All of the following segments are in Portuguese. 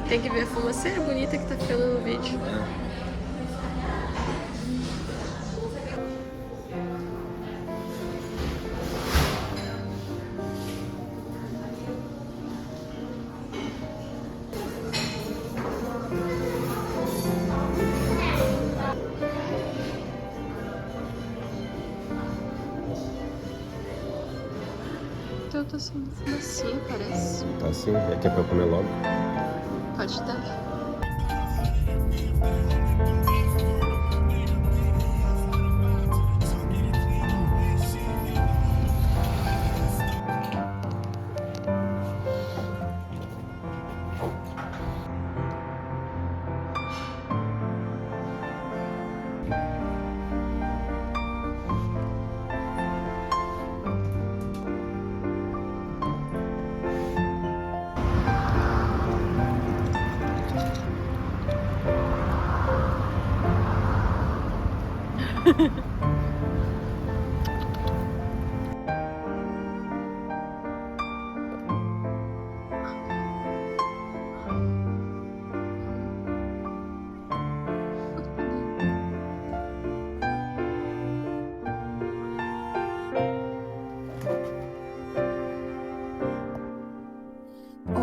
Tem que ver a fumaceira bonita que tá ficando no vídeo. Então tá sendo fumacinha, parece. Tá sim, é que é pra eu comer logo. Pode dar.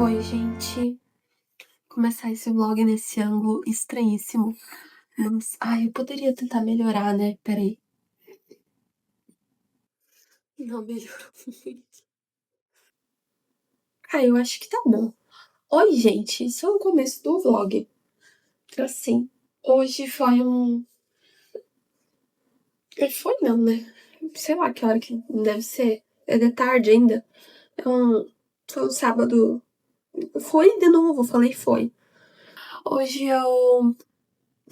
Oi, gente. Começar esse vlog nesse ângulo estranhíssimo. Ai, eu poderia tentar melhorar, né? Peraí. Não melhorou muito. Eu acho que tá bom. Oi, gente. Isso é o começo do vlog. Assim, hoje foi um... Foi não, né? Sei lá que hora que deve ser. É de tarde ainda. Foi um sábado. Foi de novo, falei foi. Hoje eu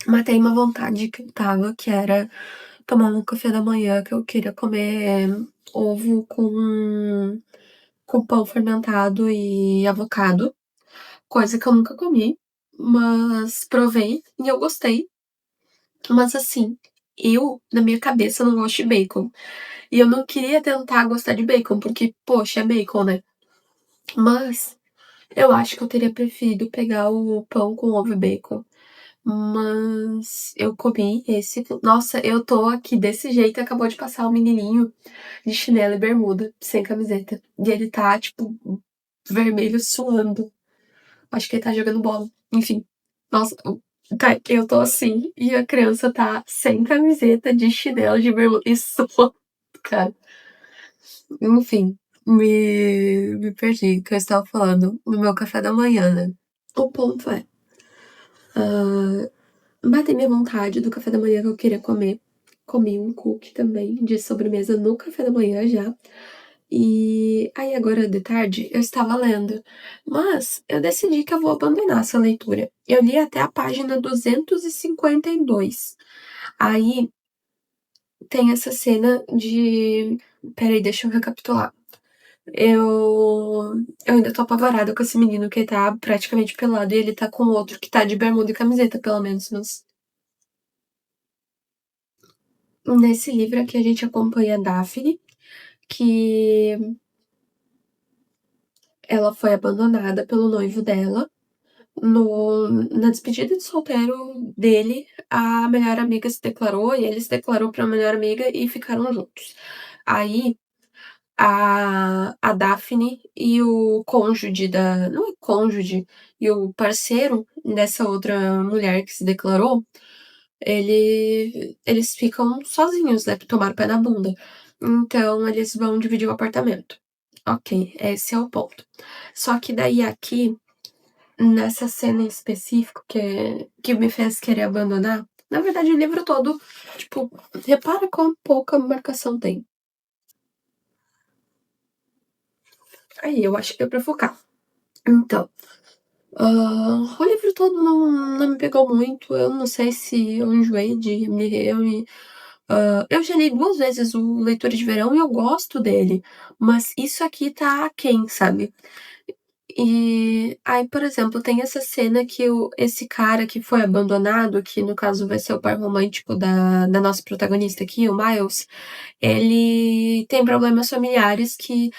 matei uma vontade que eu tava, que era tomar um café da manhã, que eu queria comer ovo com pão fermentado e avocado. Coisa que eu nunca comi, mas provei e eu gostei. Mas assim, na minha cabeça, não gosto de bacon. E eu não queria tentar gostar de bacon, porque, poxa, é bacon, né? Mas eu acho que eu teria preferido pegar o pão com ovo e bacon. Mas eu comi esse. Nossa, eu tô aqui desse jeito. Acabou de passar um menininho de chinelo e bermuda, sem camiseta. E ele tá, tipo, vermelho suando. Acho que ele tá jogando bola. Enfim. Nossa, eu tô assim. E a criança tá sem camiseta, de chinelo, de bermuda. E suando, cara. Enfim. Me perdi, que eu estava falando no meu café da manhã, né? O ponto é. Batei minha vontade do café da manhã que eu queria comer. Comi um cookie também de sobremesa no café da manhã já. E aí agora de tarde eu estava lendo. Mas eu decidi que eu vou abandonar essa leitura. Eu li até a página 252. Aí tem essa cena de. Peraí, deixa eu recapitular. Eu ainda tô apavorada com esse menino que tá praticamente pelado e ele tá com outro que tá de bermuda e camiseta, pelo menos. Mas nesse livro aqui a gente acompanha a Daphne, que ela foi abandonada pelo noivo dela. Na despedida de solteiro dele, a melhor amiga se declarou e ele se declarou pra melhor amiga e ficaram juntos. Aí a Daphne e o cônjuge da. Não é cônjuge, e o parceiro dessa outra mulher que se declarou, eles ficam sozinhos, né? Tomaram pé na bunda. Então eles vão dividir o apartamento. Ok, esse é o ponto. Só que daí aqui, nessa cena em específico que me fez querer abandonar, na verdade o livro todo, tipo, repara quão pouca marcação tem. Aí, eu acho que deu pra focar. Então, o livro todo não me pegou muito. Eu não sei se eu enjoei de me. Eu já li 2 vezes o Leitura de Verão e eu gosto dele. Mas isso aqui tá aquém, sabe? E aí, por exemplo, tem essa cena que esse cara que foi abandonado, que no caso vai ser o par romântico da nossa protagonista aqui, o Miles, ele tem problemas familiares que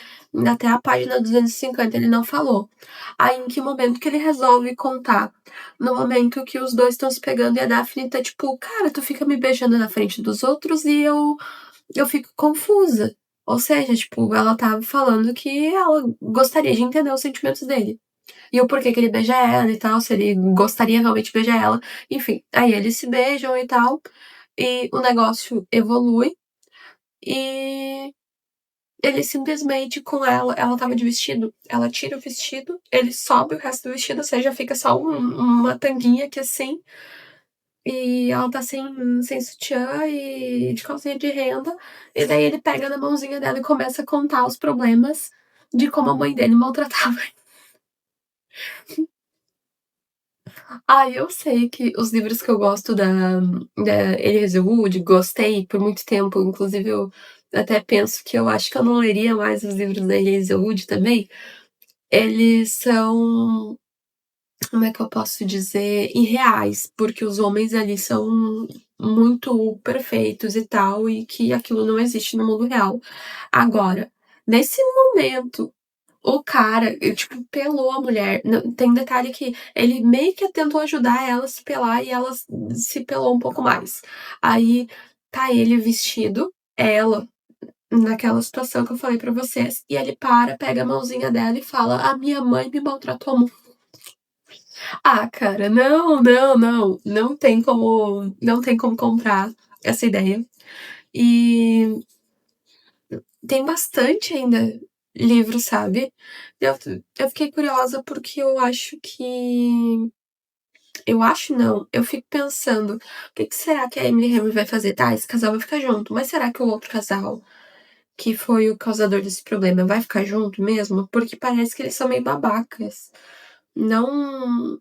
até a página 250 ele não falou. Aí em que momento que ele resolve contar? No momento que os dois estão se pegando e a Daphne tá tipo, cara, tu fica me beijando na frente dos outros e eu fico confusa. Ou seja, tipo, ela tava falando que ela gostaria de entender os sentimentos dele. E o porquê que ele beija ela e tal, se ele gostaria realmente de beijar ela. Enfim, aí eles se beijam e tal. E o negócio evolui. E ele simplesmente com ela tava de vestido, ela tira o vestido, ele sobe o resto do vestido, ou seja, fica só uma tanguinha aqui assim. E ela tá sem sutiã e de calcinha de renda. E daí ele pega na mãozinha dela e começa a contar os problemas de como a mãe dele maltratava. Ah, eu sei que os livros que eu gosto da Elise Wood, gostei por muito tempo, inclusive eu até penso que eu acho que eu não leria mais os livros da Elise Wood também. Eles são, como é que eu posso dizer, irreais, porque os homens ali são muito perfeitos e tal, e que aquilo não existe no mundo real. Agora, nesse momento, o cara, tipo, pelou a mulher. Tem um detalhe que ele meio que tentou ajudar ela a se pelar e ela se pelou um pouco mais. Aí tá ele vestido, ela naquela situação que eu falei pra vocês, e ele para, pega a mãozinha dela e fala: A minha mãe me maltratou muito. Ah, cara, não, não, não. Não tem como comprar essa ideia. E tem bastante ainda livro, sabe? Eu, eu fiquei curiosa porque eu acho que. Eu acho não, eu fico pensando, o que será que a Emily Henry vai fazer? Tá, esse casal vai ficar junto, mas será que o outro casal, que foi o causador desse problema, vai ficar junto mesmo? Porque parece que eles são meio babacas. Não,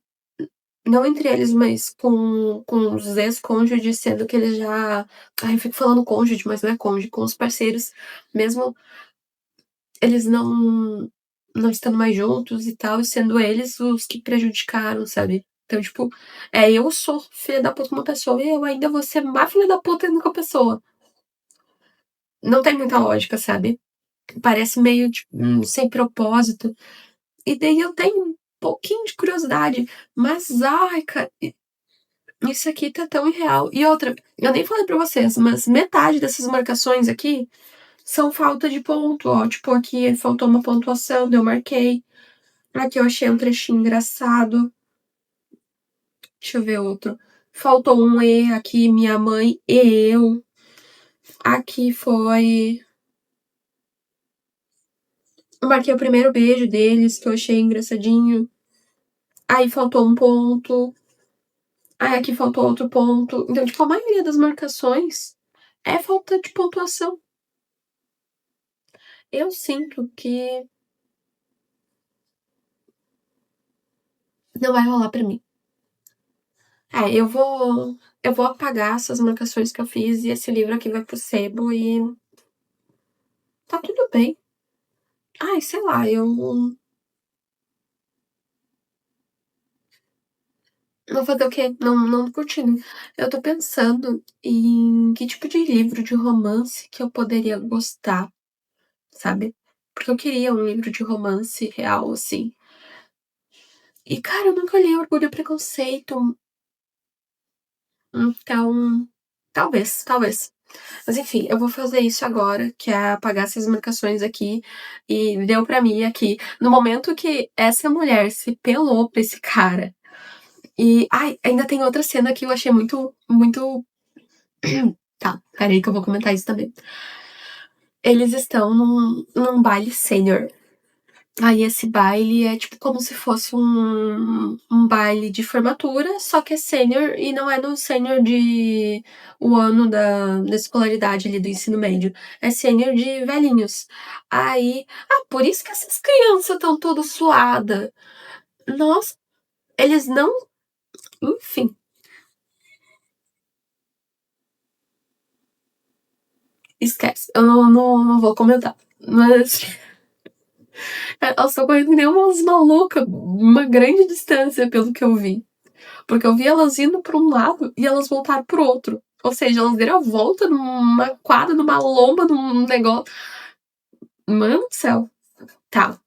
não entre eles, mas com os ex-cônjuges, sendo que eles já. Ai, eu fico falando cônjuge, mas não é cônjuge, com os parceiros, mesmo eles não estando mais juntos e tal, e sendo eles os que prejudicaram, sabe? Então, tipo, eu sou filha da puta com uma pessoa e eu ainda vou ser má filha da puta com a pessoa. Não tem muita lógica, sabe? Parece meio, tipo, sem propósito. E daí eu tenho um pouquinho de curiosidade, mas, ai, cara, isso aqui tá tão irreal. E outra, eu nem falei pra vocês, mas metade dessas marcações aqui são falta de ponto, ó. Tipo, aqui faltou uma pontuação, eu marquei. Aqui eu achei um trechinho engraçado. Deixa eu ver outro. Faltou um E aqui, minha mãe e eu. Aqui foi. Eu marquei o primeiro beijo deles, que eu achei engraçadinho. Aí faltou um ponto. Aí aqui faltou outro ponto. Então, tipo, a maioria das marcações é falta de pontuação. Eu sinto que não vai rolar pra mim. Eu vou apagar essas marcações que eu fiz e esse livro aqui vai pro sebo e tá tudo bem. Ai, sei lá, eu vou fazer o quê? Não curtindo. Eu tô pensando em que tipo de livro de romance que eu poderia gostar, sabe? Porque eu queria um livro de romance real, assim. E, cara, eu nunca li Orgulho e Preconceito. Então, talvez. Mas enfim, eu vou fazer isso agora, que é apagar essas marcações aqui. E deu pra mim aqui. No momento que essa mulher se pelou pra esse cara. E, ai, ainda tem outra cena que eu achei muito, muito. Tá, peraí que eu vou comentar isso também. Eles estão num baile sênior. Aí esse baile é tipo como se fosse um baile de formatura, só que é sênior e não é no sênior de o ano da escolaridade ali do ensino médio. É sênior de velhinhos. Aí, por isso que essas crianças estão todas suadas. Nossa, eles não. Enfim, esquece. Eu não vou comentar. Mas. Elas estão correndo que nem umas malucas, uma grande distância, pelo que eu vi. Porque eu vi elas indo pra um lado e elas voltaram pro outro. Ou seja, elas deram a volta numa quadra, numa lomba, num negócio. Mano do céu. Tá.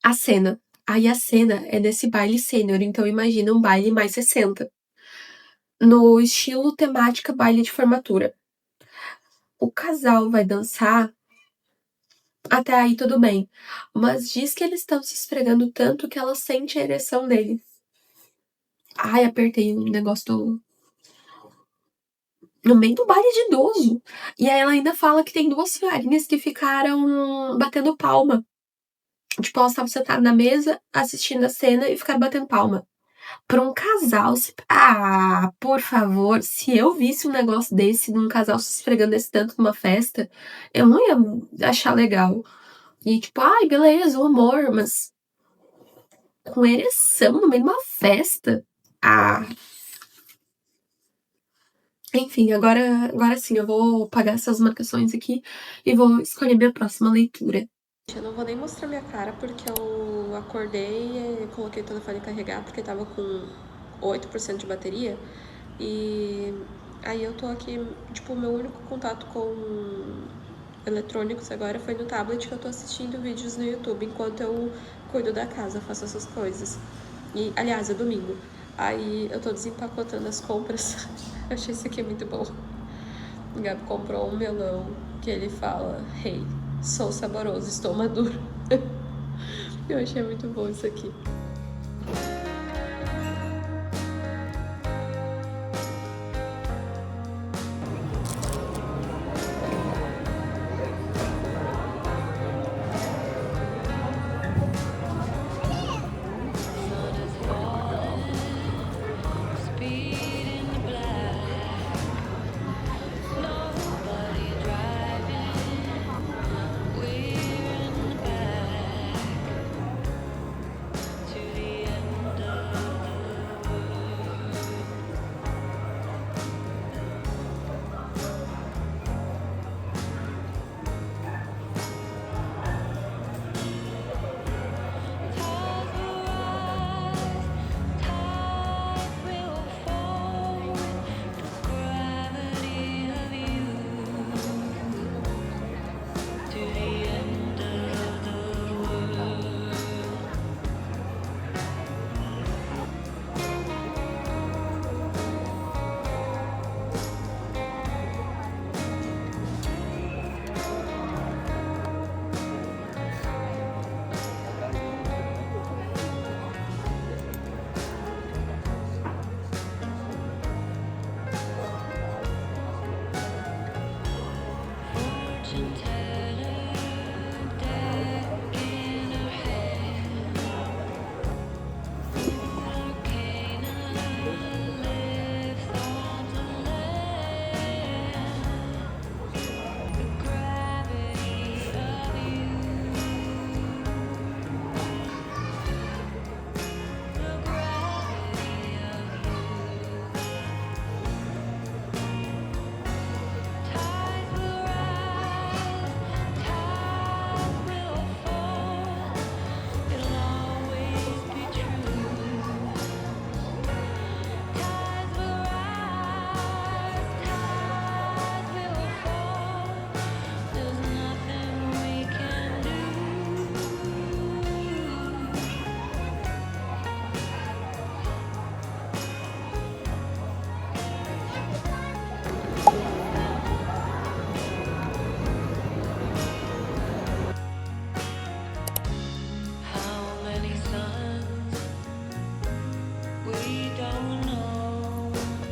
A cena. Aí a cena é desse baile sênior, então imagina um baile mais 60. No estilo temática baile de formatura. O casal vai dançar, até aí tudo bem. Mas diz que eles estão se esfregando tanto que ela sente a ereção dele. Ai, apertei o negócio no meio do baile de idoso. E aí ela ainda fala que tem duas senhorinhas que ficaram batendo palma. Tipo, elas estavam sentadas na mesa, assistindo a cena e ficaram batendo palma. Pra um casal se... Ah, por favor, se eu visse um negócio desse, num casal se esfregando esse tanto numa festa, eu não ia achar legal. E tipo, ai, beleza, o amor, mas com ereção no meio de uma festa? Ah. Enfim, agora sim, eu vou pagar essas marcações aqui e vou escolher minha próxima leitura. Eu não vou nem mostrar minha cara porque eu acordei e coloquei o telefone carregar porque tava com 8% de bateria. E aí eu tô aqui, tipo, o meu único contato com eletrônicos agora foi no tablet, que eu tô assistindo vídeos no YouTube enquanto eu cuido da casa, faço essas coisas. E, aliás, é domingo. Aí eu tô desempacotando as compras. Eu achei isso aqui muito bom. O Gabi comprou um melão que ele fala: "Hey, sou saboroso, estou maduro." Eu achei muito bom isso aqui.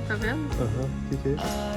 Tá vendo? Aham, o que é isso?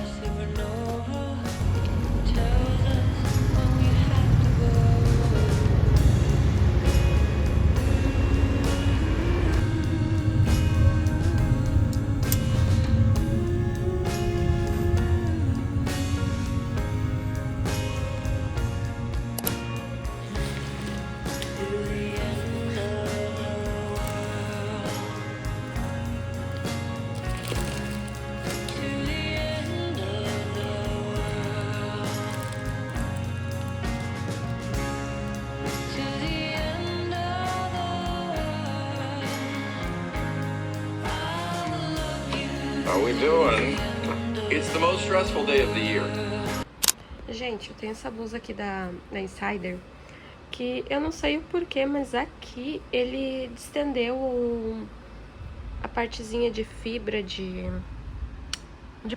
How we doing? It's the most stressful day of the year. Gente, eu tenho essa blusa aqui da Insider, que eu não sei o porquê, mas aqui ele distendeu a partezinha de fibra de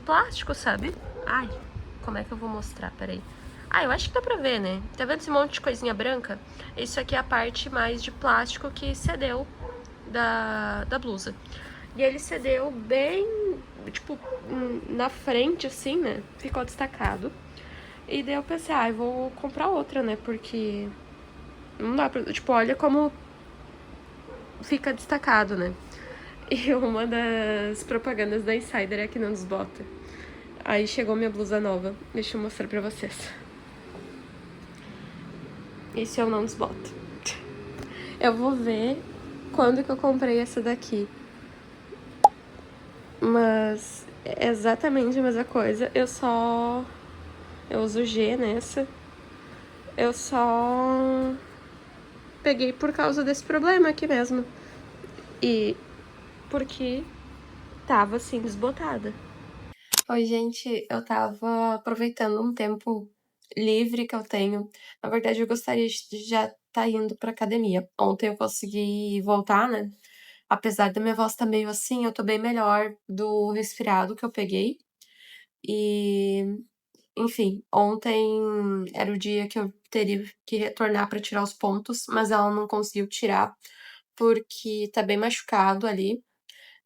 plástico, sabe? Ai, como é que eu vou mostrar? Peraí. Ah, eu acho que dá pra ver, né? Tá vendo esse monte de coisinha branca? Isso aqui é a parte mais de plástico que cedeu da blusa. E ele cedeu bem, tipo, na frente, assim, né? Ficou destacado. E daí eu pensei, eu vou comprar outra, né? Porque não dá pra... Tipo, olha como fica destacado, né? E uma das propagandas da Insider é que não desbota. Aí chegou minha blusa nova. Deixa eu mostrar pra vocês. Esse eu não desboto. Eu vou ver quando que eu comprei essa daqui. Mas é exatamente a mesma coisa. Eu uso G nessa. Eu só peguei por causa desse problema aqui mesmo. E porque tava assim desbotada. Oi, gente, eu tava aproveitando um tempo livre que eu tenho. Na verdade, eu gostaria de já estar indo pra academia. Ontem eu consegui voltar, né? Apesar da minha voz estar meio assim, eu tô bem melhor do resfriado que eu peguei. E, enfim, ontem era o dia que eu teria que retornar pra tirar os pontos, mas ela não conseguiu tirar porque tá bem machucado ali.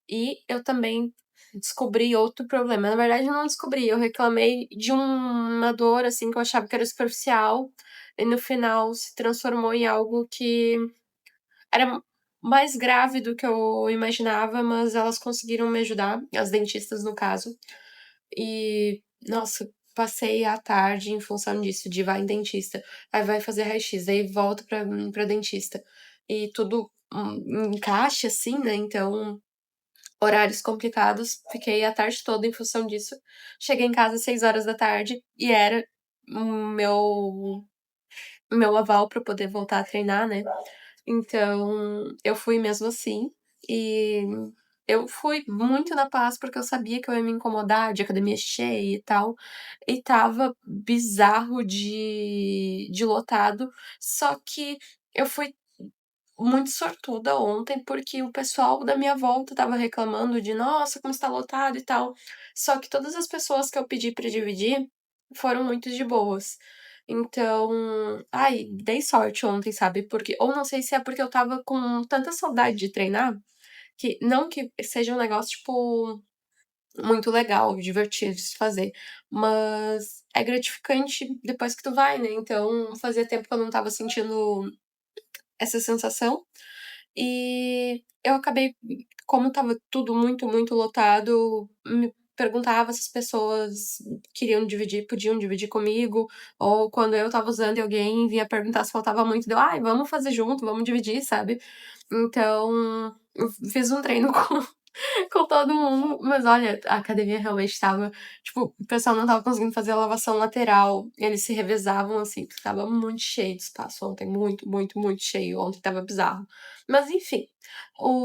E eu também descobri outro problema. Na verdade, eu não descobri, eu reclamei de uma dor, assim, que eu achava que era superficial, e no final se transformou em algo que era mais grave do que eu imaginava, mas elas conseguiram me ajudar, as dentistas, no caso. E, nossa, passei a tarde em função disso, de vai em dentista, aí vai fazer raio-x, aí volta pra dentista. E tudo encaixa, assim, né? Então, horários complicados, fiquei a tarde toda em função disso. Cheguei em casa às 6 horas da tarde e era o meu aval para poder voltar a treinar, né? Então, eu fui mesmo assim e eu fui muito na paz porque eu sabia que eu ia me incomodar de academia cheia e tal. E tava bizarro de lotado, só que eu fui muito sortuda ontem, porque o pessoal da minha volta estava reclamando de: "Nossa, como está lotado e tal". Só que todas as pessoas que eu pedi para dividir foram muito de boas. Então, ai, dei sorte ontem, sabe, porque ou não sei se é porque eu estava com tanta saudade de treinar, que não que seja um negócio, tipo, muito legal, divertido de se fazer, mas é gratificante depois que tu vai, né, então fazia tempo que eu não estava sentindo essa sensação. E eu acabei, como estava tudo muito, muito lotado, me perguntava se as pessoas queriam dividir, podiam dividir comigo, ou quando eu estava usando e alguém vinha perguntar se faltava muito, deu: "Ai, vamos fazer junto, vamos dividir", sabe. Então, eu fiz um treino com todo mundo, mas olha, a academia realmente estava, tipo, o pessoal não estava conseguindo fazer a lavação lateral, eles se revezavam, assim, porque estava muito cheio de espaço ontem, muito, muito, muito cheio, ontem estava bizarro. Mas enfim,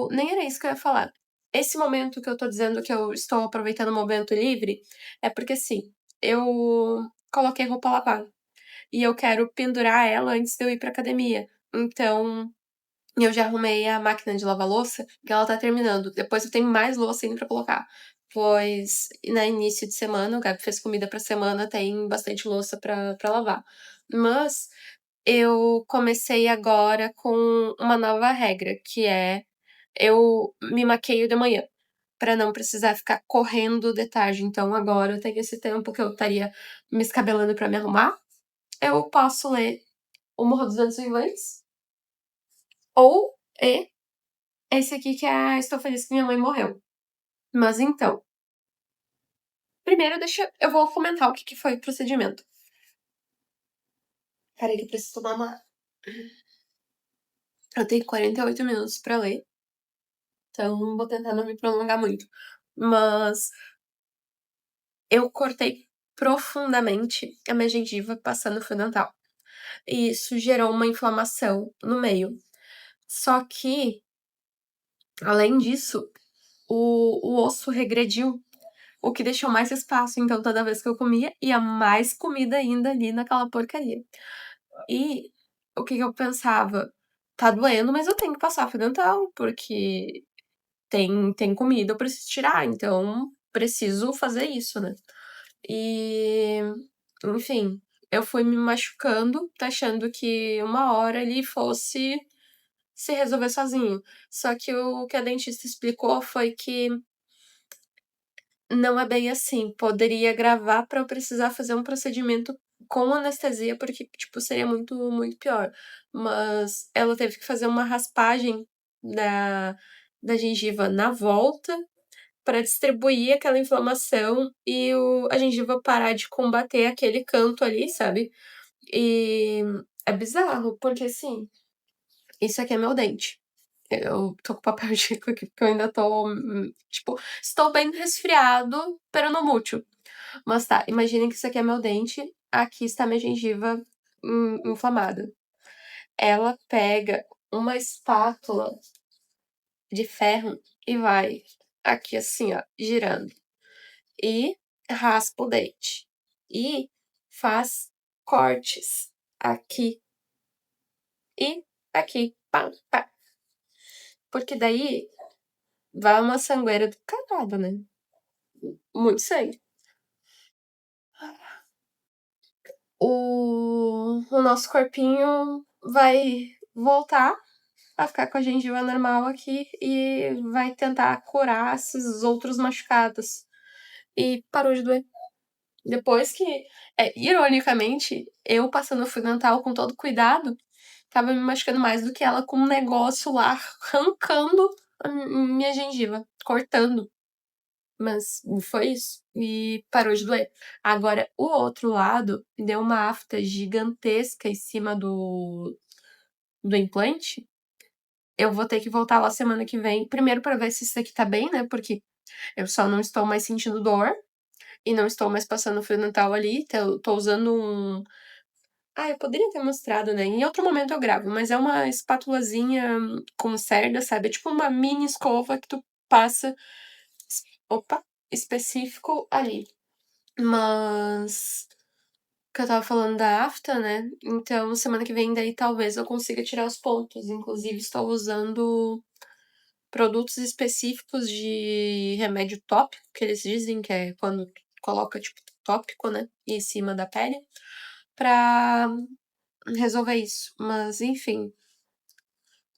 nem era isso que eu ia falar. Esse momento que eu tô dizendo que eu estou aproveitando o momento livre, é porque, assim, eu coloquei roupa lavada, e eu quero pendurar ela antes de eu ir pra academia. Então, eu já arrumei a máquina de lavar louça, que ela tá terminando. Depois eu tenho mais louça ainda pra colocar. Pois, na início de semana, o Gabi fez comida pra semana, tem bastante louça pra lavar. Mas eu comecei agora com uma nova regra, que é eu me maqueio de manhã, pra não precisar ficar correndo de tarde. Então agora eu tenho esse tempo que eu estaria me escabelando pra me arrumar. Eu posso ler O Morro dos Ventos Vivantes ou esse aqui que é Estou Feliz que Minha Mãe Morreu. Mas então, primeiro eu vou comentar o que foi o procedimento. Peraí que eu preciso tomar uma... Eu tenho 48 minutos pra ler, então vou tentar não me prolongar muito. Mas eu cortei profundamente a minha gengiva passando fio dental. E isso gerou uma inflamação no meio. Só que, além disso, o osso regrediu o que deixou mais espaço, então, toda vez que eu comia, ia mais comida ainda ali naquela porcaria. E o que eu pensava? Tá doendo, mas eu tenho que passar fio dental, porque tem comida, eu preciso tirar, então preciso fazer isso, né? E, enfim, eu fui me machucando, achando que uma hora ele fosse se resolver sozinho. Só que o que a dentista explicou foi que não é bem assim. Poderia agravar pra eu precisar fazer um procedimento com anestesia, porque, tipo, seria muito, muito pior. Mas ela teve que fazer uma raspagem da gengiva na volta para distribuir aquela inflamação e a gengiva parar de combater aquele canto ali, sabe? E é bizarro, porque assim, isso aqui é meu dente. Eu tô com papel higiênico aqui porque eu ainda tô, tipo, estou bem resfriado, pero no mucho. Mas tá, imaginem que isso aqui é meu dente, aqui está minha gengiva inflamada. Ela pega uma espátula de ferro e vai aqui assim, ó, girando. E raspa o dente. E faz cortes aqui e aqui. Pá, pá. Porque daí vai uma sangueira do caralho, né? Muito sangue. O nosso corpinho vai voltar a ficar com a gengiva normal aqui e vai tentar curar esses outros machucados. E parou de doer. Depois que, ironicamente, eu passando fio dental com todo cuidado, tava me machucando mais do que ela com um negócio lá arrancando a minha gengiva, cortando. Mas foi isso. E parou de doer. Agora, o outro lado deu uma afta gigantesca em cima do implante. Eu vou ter que voltar lá semana que vem. Primeiro pra ver se isso aqui tá bem, né? Porque eu só não estou mais sentindo dor. E não estou mais passando fio dental ali. Tô usando um. Ah, eu poderia ter mostrado, né? Em outro momento eu gravo, mas é uma espátulazinha com cerda, sabe? É tipo uma mini escova que tu passa. Opa! Específico ali. Mas. Que eu tava falando da afta, né? Então, semana que vem, daí talvez eu consiga tirar os pontos. Inclusive, estou usando produtos específicos de remédio tópico, que eles dizem que é quando coloca, tipo, tópico, né? Em cima da pele, pra resolver isso. Mas, enfim.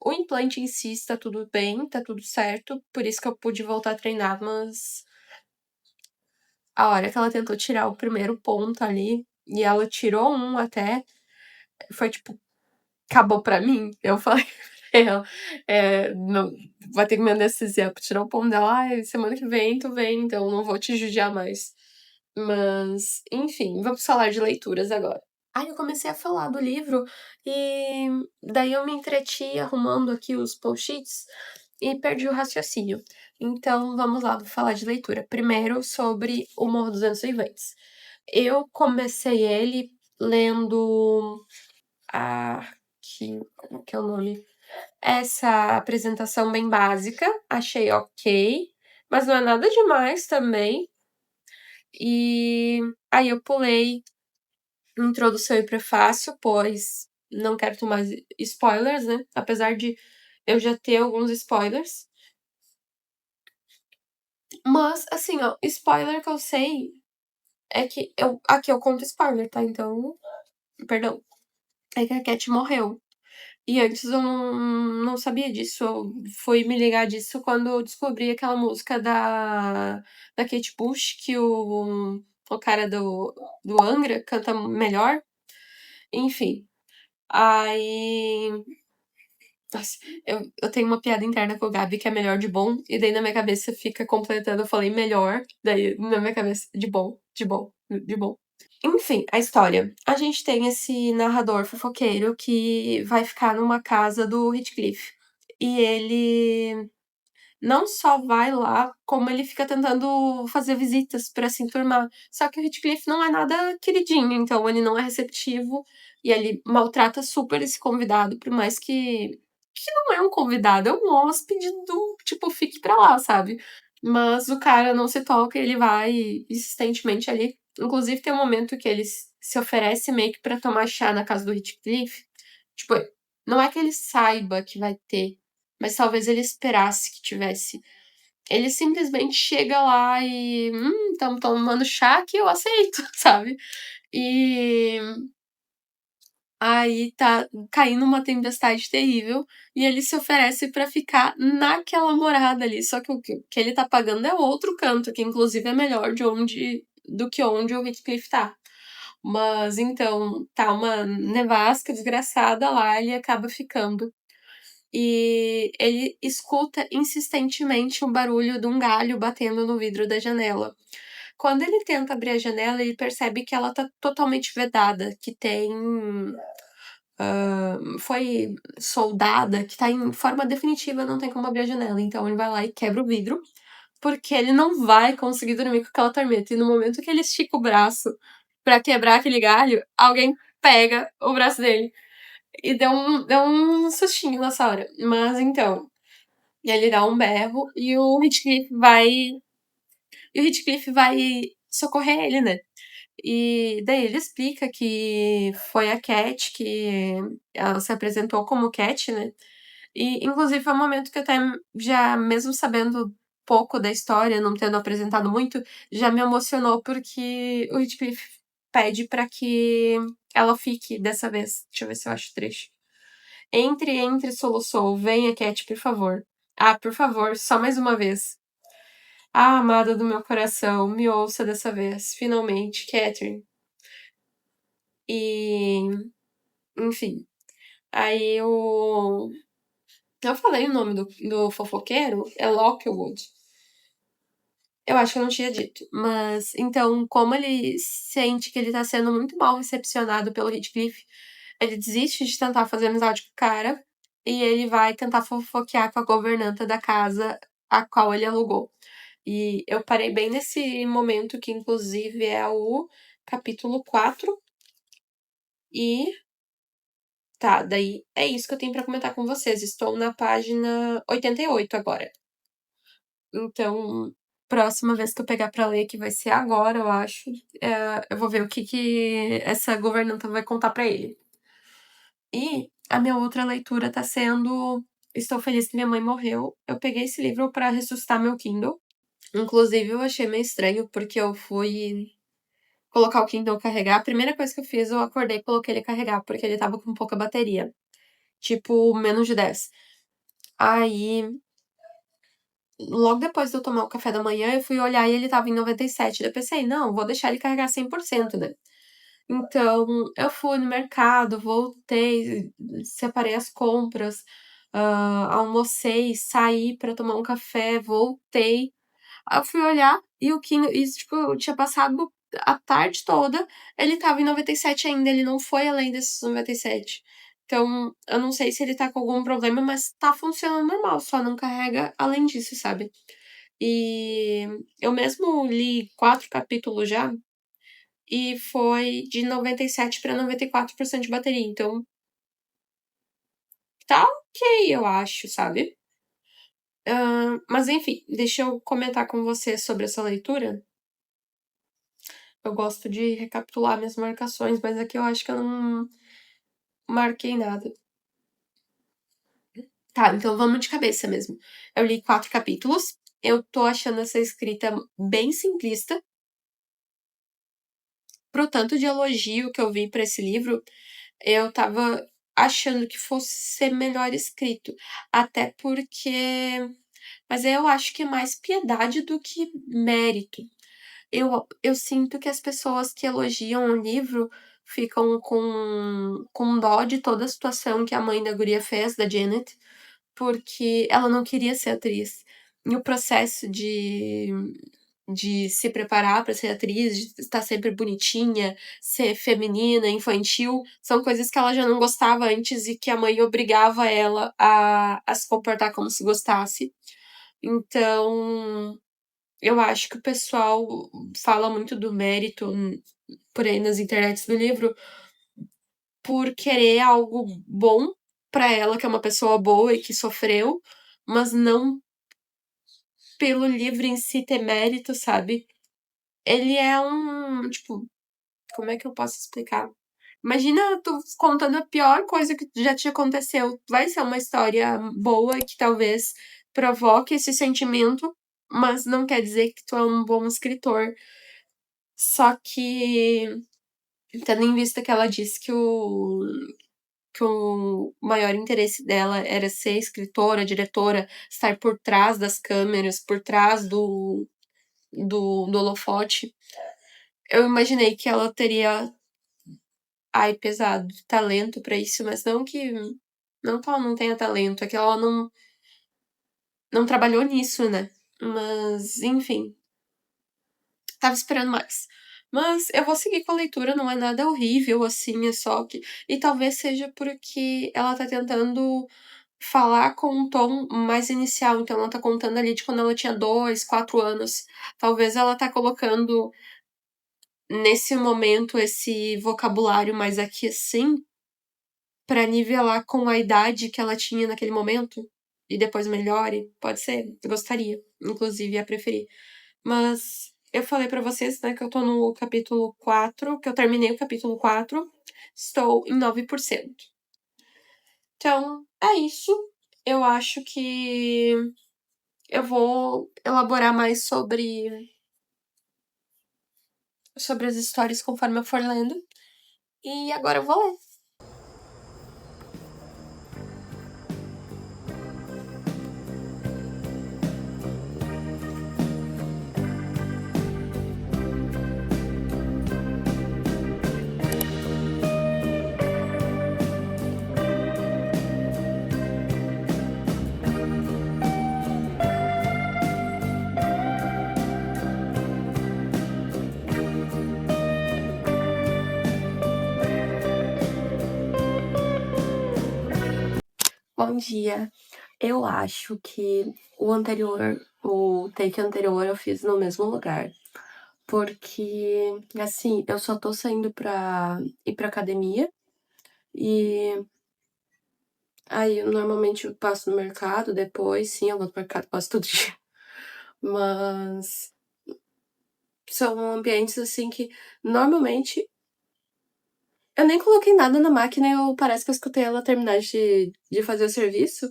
O implante em si está tudo bem, tá tudo certo. Por isso que eu pude voltar a treinar, mas a hora que ela tentou tirar o primeiro ponto ali, e ela tirou um até, foi tipo, acabou pra mim. Eu falei pra ela, não, vai ter que me anestesiar pra tirar o ponto dela. Ai, semana que vem tu vem, então não vou te judiar mais. Mas, enfim, vamos falar de leituras agora. Aí eu comecei a falar do livro e daí eu me entreti arrumando aqui os post-its e perdi o raciocínio. Então vamos lá, vou falar de leitura. Primeiro sobre O Morro dos Ventos Vivantes. Eu comecei ele lendo como que é o nome? Essa apresentação bem básica, achei ok, mas não é nada demais também. E aí eu pulei introdução e prefácio, pois não quero tomar spoilers, né? Apesar de eu já ter alguns spoilers. Mas, assim, ó, spoiler que eu sei é que aqui eu conto spoiler, tá? Então, perdão. É que a Cat morreu. E antes eu não sabia disso. Eu fui me ligar disso quando eu descobri aquela música da Kate Bush, que o cara do Angra canta melhor. Enfim. Aí. Nossa, eu tenho uma piada interna com o Gabi que é melhor de bom, e daí na minha cabeça fica completando, eu falei melhor, daí na minha cabeça, de bom, de bom, de bom. Enfim, a história. A gente tem esse narrador fofoqueiro que vai ficar numa casa do Heathcliff. E ele não só vai lá, como ele fica tentando fazer visitas pra se enturmar. Só que o Heathcliff não é nada queridinho, então ele não é receptivo e ele maltrata super esse convidado, por mais que não é um convidado, é um hóspede do tipo, fique pra lá, sabe? Mas o cara não se toca, ele vai insistentemente ali. Inclusive, tem um momento que ele se oferece meio que pra tomar chá na casa do Heathcliff. Tipo, não é que ele saiba que vai ter, mas talvez ele esperasse que tivesse. Ele simplesmente chega lá e. Estamos tomando chá que eu aceito, sabe? E aí tá caindo uma tempestade terrível e ele se oferece pra ficar naquela morada ali. Só que o que ele tá pagando é outro canto, que inclusive é melhor do que onde o Heathcliff tá. Mas então, tá uma nevasca desgraçada lá, ele acaba ficando. E ele escuta insistentemente o barulho de um galho batendo no vidro da janela. Quando ele tenta abrir a janela, ele percebe que ela tá totalmente vedada, que tem foi soldada, que tá em forma definitiva, não tem como abrir a janela. Então ele vai lá e quebra o vidro, porque ele não vai conseguir dormir com aquela tormenta. E no momento que ele estica o braço pra quebrar aquele galho, alguém pega o braço dele. E deu um sustinho nessa hora. Mas então, ele dá um berro e o Heathcliff vai socorrer ele, né? E daí ele explica que foi a Cat que ela se apresentou como Cat, né? E inclusive foi um momento que até já, mesmo sabendo pouco da história, não tendo apresentado muito, já me emocionou porque o Heathcliff pede pra que ela fique dessa vez. Deixa eu ver se eu acho o trecho. Entre, soluçou. Venha, Cat, por favor. Ah, por favor, só mais uma vez. Ah, amada do meu coração, me ouça dessa vez. Finalmente, Catherine. E, enfim. Aí eu falei o nome do fofoqueiro, é Lockwood. Eu acho que eu não tinha dito. Mas, então, como ele sente que ele tá sendo muito mal recepcionado pelo Heathcliff, ele desiste de tentar fazer amizade com o cara e ele vai tentar fofoquear com a governanta da casa a qual ele alugou. E eu parei bem nesse momento, que inclusive é o capítulo 4. E tá, daí é isso que eu tenho pra comentar com vocês. Estou na página 88 agora. Então, próxima vez que eu pegar pra ler, que vai ser agora, eu acho, eu vou ver o que essa governanta vai contar pra ele. E a minha outra leitura tá sendo Estou Feliz que Minha Mãe Morreu. Eu peguei esse livro pra ressuscitar meu Kindle. Inclusive, eu achei meio estranho, porque eu fui colocar o Kindle carregar. A primeira coisa que eu fiz, eu acordei e coloquei ele carregar, porque ele tava com pouca bateria. Tipo, menos de 10. Aí, logo depois de eu tomar o café da manhã, eu fui olhar e ele tava em 97. Daí eu pensei, não, vou deixar ele carregar 100%, né? Então, eu fui no mercado, voltei, separei as compras, almocei, saí pra tomar um café, voltei. Aí eu fui olhar e o Kindle, isso, tipo, eu tinha passado a tarde toda, ele tava em 97 ainda, ele não foi além desses 97. Então, eu não sei se ele tá com algum problema, mas tá funcionando normal, só não carrega além disso, sabe? E eu mesmo li 4 capítulos já, e foi de 97 para 94% de bateria, então tá ok, eu acho, sabe? Mas enfim, deixa eu comentar com você sobre essa leitura. Eu gosto de recapitular minhas marcações, mas aqui eu acho que eu não marquei nada. Tá, então vamos de cabeça mesmo. Eu li 4 capítulos. Eu tô achando essa escrita bem simplista. Pro tanto de elogio que eu vi pra esse livro, eu tava achando que fosse ser melhor escrito. Até porque. Mas eu acho que é mais piedade do que mérito. Eu sinto que as pessoas que elogiam o livro ficam com dó de toda a situação que a mãe da guria fez, da Janet, porque ela não queria ser atriz. E o processo de se preparar para ser atriz, de estar sempre bonitinha, ser feminina, infantil, são coisas que ela já não gostava antes e que a mãe obrigava ela a se comportar como se gostasse. Então, eu acho que o pessoal fala muito do mérito por aí nas internets do livro por querer algo bom pra ela, que é uma pessoa boa e que sofreu, mas não pelo livro em si ter mérito, sabe? Ele é um, tipo, como é que eu posso explicar? Imagina tu contando a pior coisa que já te aconteceu. Vai ser uma história boa e que talvez provoque esse sentimento, mas não quer dizer que tu é um bom escritor. Só que, tendo em vista que ela disse que o maior interesse dela era ser escritora, diretora, estar por trás das câmeras, por trás do holofote, eu imaginei que ela teria, ai, pesado, talento pra isso, mas não que ela não tenha talento, é que ela não trabalhou nisso, né? Mas, enfim, tava esperando mais. Mas eu vou seguir com a leitura, não é nada horrível, assim, é só que. E talvez seja porque ela tá tentando falar com um tom mais inicial, então ela tá contando ali de quando ela tinha 2, 4 anos. Talvez ela tá colocando nesse momento esse vocabulário mais aqui assim, pra nivelar com a idade que ela tinha naquele momento e depois melhore. Pode ser, gostaria, inclusive ia preferir. Mas eu falei pra vocês, né, que eu tô no capítulo 4, que eu terminei o capítulo 4, estou em 9%. Então, é isso. Eu acho que eu vou elaborar mais sobre as histórias conforme eu for lendo. E agora eu vou ler. Bom dia. Eu acho que o take anterior eu fiz no mesmo lugar. Porque, assim, eu só tô saindo pra ir pra academia e aí eu normalmente eu passo no mercado depois, sim, eu vou no mercado quase todo dia. Mas são ambientes assim que normalmente eu nem coloquei nada na máquina e parece que eu escutei ela terminar de fazer o serviço,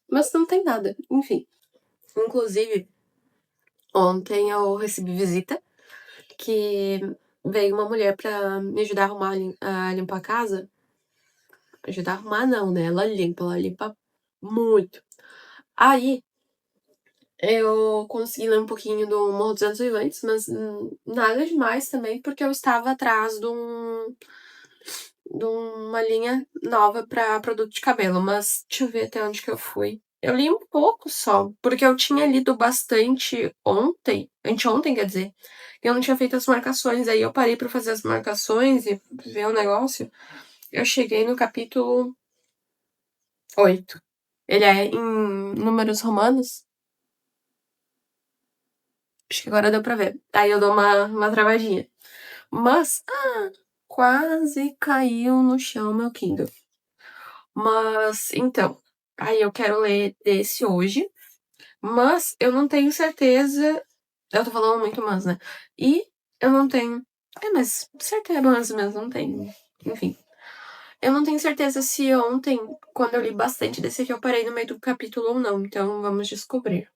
mas não tem nada. Enfim. Inclusive, ontem eu recebi visita que veio uma mulher pra me ajudar a arrumar, a limpar a casa. Ajudar a arrumar não, né? Ela limpa muito. Aí, eu consegui ler um pouquinho do Morro dos Ventos Vivantes, mas nada demais também, porque eu estava atrás de uma linha nova pra produto de cabelo. Mas deixa eu ver até onde que eu fui. Eu li um pouco só, porque eu tinha lido bastante ontem, anteontem, quer dizer, e eu não tinha feito as marcações. Aí eu parei pra fazer as marcações e ver o negócio. Eu cheguei no capítulo 8. Ele é em números romanos. Acho que agora deu pra ver. Aí eu dou uma travadinha. Mas, quase caiu no chão meu Kindle. Mas, então, aí eu quero ler desse hoje. Mas eu não tenho certeza. Eu tô falando muito mas, né? E eu não tenho. Mas certeza mas mesmo, não tenho. Enfim. Eu não tenho certeza se ontem, quando eu li bastante desse aqui, eu parei no meio do capítulo ou não. Então vamos descobrir.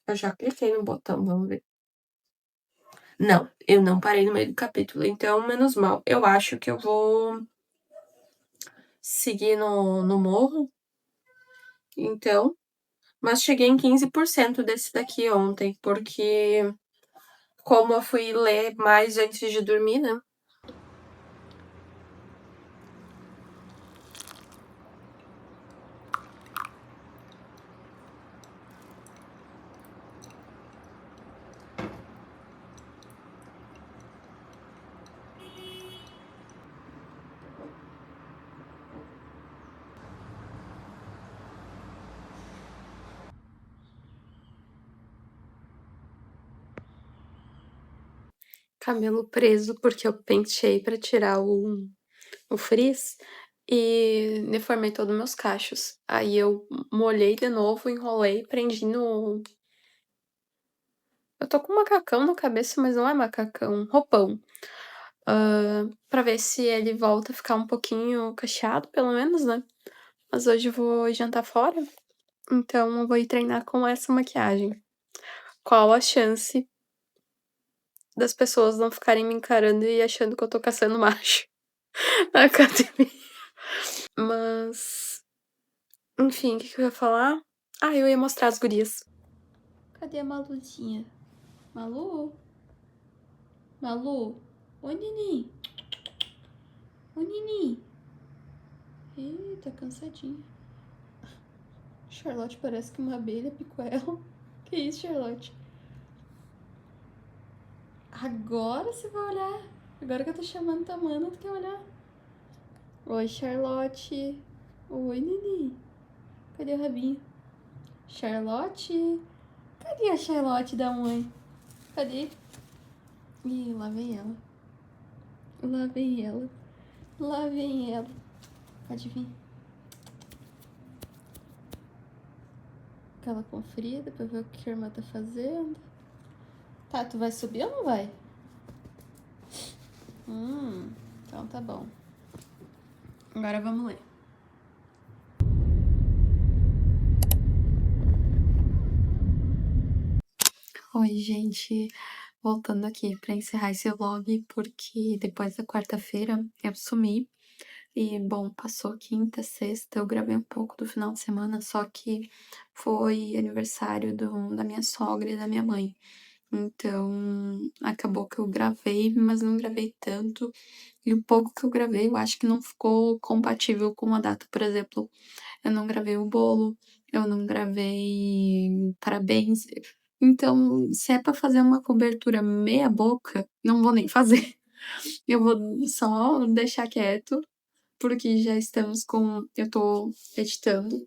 Eu já cliquei no botão, vamos ver. Não, eu não parei no meio do capítulo, então menos mal. Eu acho que eu vou seguir no morro, então. Mas cheguei em 15% desse daqui ontem, porque como eu fui ler mais antes de dormir, né? Cabelo preso, porque eu penteei pra tirar o frizz. e deformei todos meus cachos. Aí eu molhei de novo, enrolei, prendi no... Eu tô com um macacão na cabeça, mas não é macacão, roupão. Pra ver se ele volta a ficar um pouquinho cacheado, pelo menos, né? Mas hoje eu vou jantar fora, então eu vou ir treinar com essa maquiagem. Qual a chance das pessoas não ficarem me encarando e achando que eu tô caçando macho na academia? Mas, enfim, o que que eu ia falar? Ah, eu ia mostrar as gurias. Cadê a Maluzinha? Malu? Malu? Oi, Nini. Oi, Nini. Ih, tá cansadinha. Charlotte parece que uma abelha picou ela. Que isso, Charlotte? Agora você vai olhar. Agora que eu tô chamando tua mana, tu quer olhar. Oi, Charlotte. Oi, Nini. Cadê o rabinho? Charlotte? Cadê a Charlotte da mãe? Cadê? Ih, lá vem ela. Lá vem ela. Lá vem ela. Pode vir. Aquela conferida pra ver o que a irmã tá fazendo. Tá, tu vai subir ou não vai? Então tá bom. Agora vamos ler. Oi, gente. Voltando aqui pra encerrar esse vlog, porque depois da quarta-feira eu sumi. E, bom, passou quinta, sexta, eu gravei um pouco do final de semana, só que foi aniversário da minha sogra e da minha mãe. Então, acabou que eu gravei, mas não gravei tanto. E o pouco que eu gravei, eu acho que não ficou compatível com a data. Por exemplo, eu não gravei o bolo, eu não gravei parabéns. Então, se é pra fazer uma cobertura meia boca, não vou nem fazer. Eu vou só deixar quieto, porque já estamos com... Eu tô editando.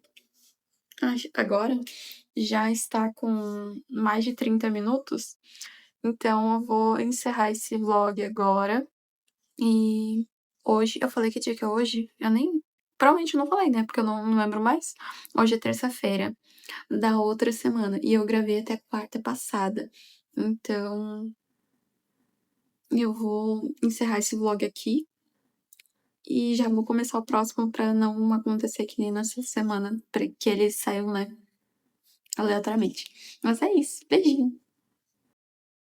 Agora já está com mais de 30 minutos. Então, eu vou encerrar esse vlog agora. E hoje, eu falei que dia que é hoje? Eu nem... Provavelmente não falei, né? Porque eu não lembro mais. Hoje é terça-feira da outra semana. E eu gravei até quarta passada. Então, eu vou encerrar esse vlog aqui. E já vou começar o próximo pra não acontecer que nem nessa semana. Que ele saiu, né? Aleatoriamente. Mas é isso. Beijinho.